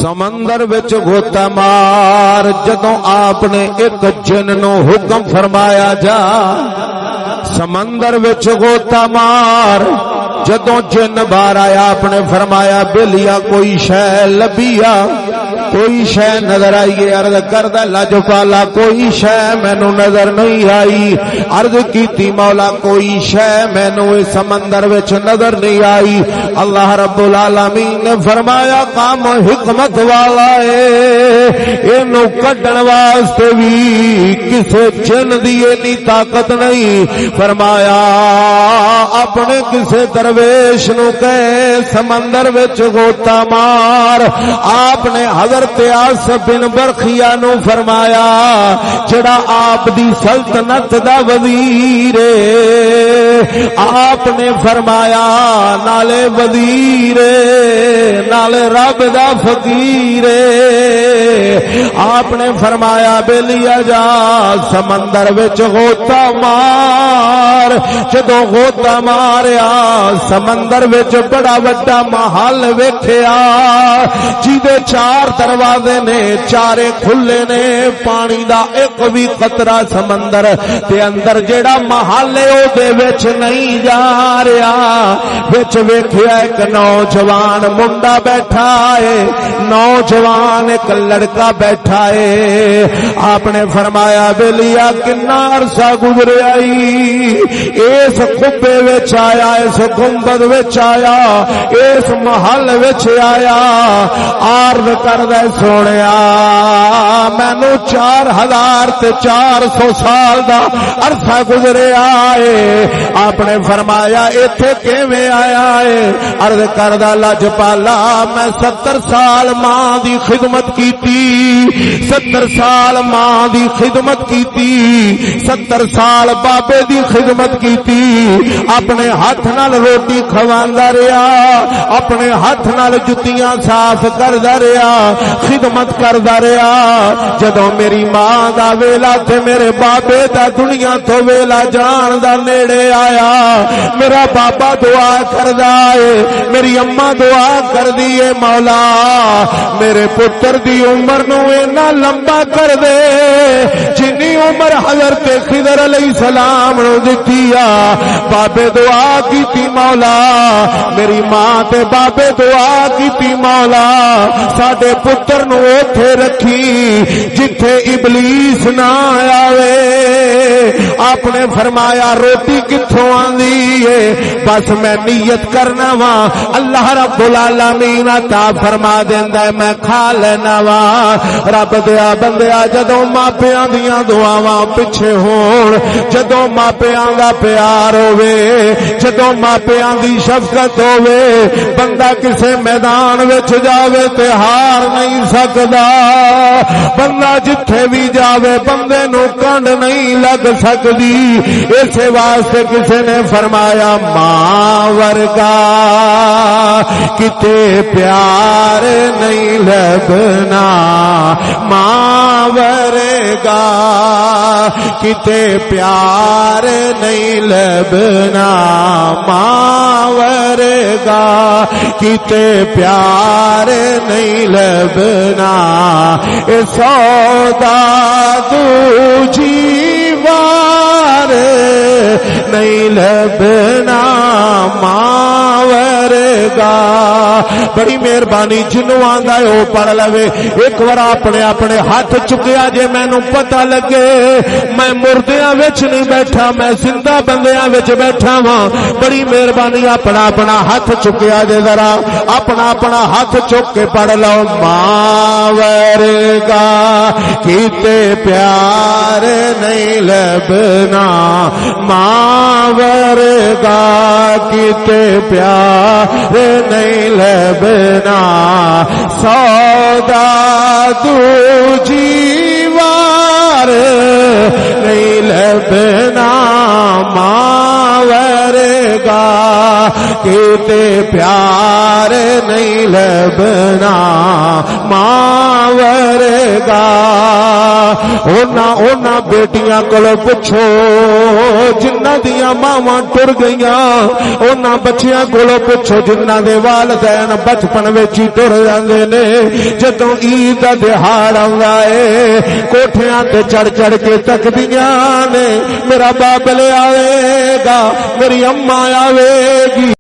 سمندر وچ گوتا مار جدوں آپ نے ایک جن نو حکم فرمایا جا سمندر وچ گوتا مار جدوں جن بار آیا آپ نے فرمایا بلیا کوئی شے لبیا کوئی شے نظر آئی عرض کردہ لاجپالا کوئی شے مینوں نظر نہیں آئی عرض کیتی مولا کوئی شے مینوں اس سمندر وچ نظر نہیں آئی اللہ رب العالمین نے فرمایا کام حکمت والا ہے اینو کڈن واسطے بھی کسے جن دی اتنی طاقت نہیں فرمایا اپنے کسے درویش نو کہے سمندر وچ غوطہ مار آپ نے حضرت آصف بن برخیہ نو فرمایا جڑا آپ دی سلطنت دا وزیر آپ نے فرمایا نالے وزیر نالے رب دا فقیر آپ نے فرمایا بلیا جا سمندر وچ غوطہ مار جدوں غوطہ ماریا سمندر وچ بڑا وڈا محل ویکھیا جیدے 4 دروازے نے چارے کھلے نے پانی دا ایک بھی قطرہ سمندر دے اندر جیڑا محل ہے او دے وچ نہیں جا رہا وچ ویکھیا ایک نوجوان منڈا بیٹھا ہے نوجوان ایک لڑکا بیٹھا ہے آپ نے فرمایا بلیا کنا عرصہ گزرے آئی اس کھبے وچ آیا اس گنبد وچ آیا اس محل وچ آیا عرض کردے سونیا مینوں 4400 سال دا عرصہ گزرے آئے آپ نے فرمایا ایتھے کیویں آیا ہے عرض کردہ لاجپالا میں 70 سال ماں دی خدمت کیتی 70 سال ماں دی خدمت کیتی 70 سال بابے دی خدمت کیتی اپنے ہاتھ نال روٹی کھواندا رہیا اپنے ہاتھ نال جتیاں صاف کردا رہیا خدمت کردا رہیا جدوں میری ماں دا ویلا تے میرے بابے دا دنیا تو ویلا جان دا نیڑے آیا میرا بابا دعا کردا ہے میری اماں دعا کردی ہے مولا میرے پتر دی عمر نو اینا لمبا کر دے جنی عمر حضرت خضر علیہ السلام نو دتی آ بابے دعا کیتی مولا میری ماں تے بابے دعا کیتی مولا ساڈے پتر نو اوتھے رکھی جتھے ابلیس نہ آوے آپ نے فرمایا روٹی کتھوں آندی ہے بس میں نیت کرنا وا اللہ رب العالمین عطا فرما دیندا ہے میں کھا لینا وا رب دیا بندیا جدوں ماپیاں دیاں دعاواں پیچھے ہون جدوں ماپیاں دا پیار ہوے جدوں ماپیاں دی شفقت ہوے بندہ کسے میدان وچ جاوے تے ہار نہیں سکدا بندہ جتھے بھی جاوے بندے نو کنڈ نہیں لگ سکدی اسے واسطے کسے نے فرمایا ماں ورگا کتے پیار نہیں لبنا ماں ورگا کتے پیار نہیں لبنا ماں ورگا کتے پیار نہیں لبنا اے سودا دوجی وار نہیں لبنا ماں ورگا بڑی مہربانی جنوں آندا ہے او پڑھ لوے ایک بار اپنے اپنے ہاتھ چکیا جے مینوں پتہ لگے میں مردیاں وچ نہیں بیٹھا میں زندہ بندیاں وچ بیٹھا ہاں بڑی مہربانی اپنا اپنا ہاتھ چکیا جے ذرا اپنا اپنا ہاتھ چک کے پڑھ لو ماں ورگا کیتے پیار نہیں لبنا ماں ورگا کیتے پیار نہیں لبنا سودا دوجی وار نہیں لبنا ماں ورگا کیتے پیار نہیں لبنا ماں ورگا اونا بیٹیاں کولو پوچھو جنہ دیاں ماواں ٹر گئیاں، اونا بچیاں کولو پوچھو جنہ دے والدین بچپن وچ ہی ٹر جاندے نے۔ جدوں عید دا دہاڑ آوندا اے کوٹھیاں تے چڑھ چڑھ کے تکدیاں نے، میرا بابل آوے گا، میری اماں آوے گی۔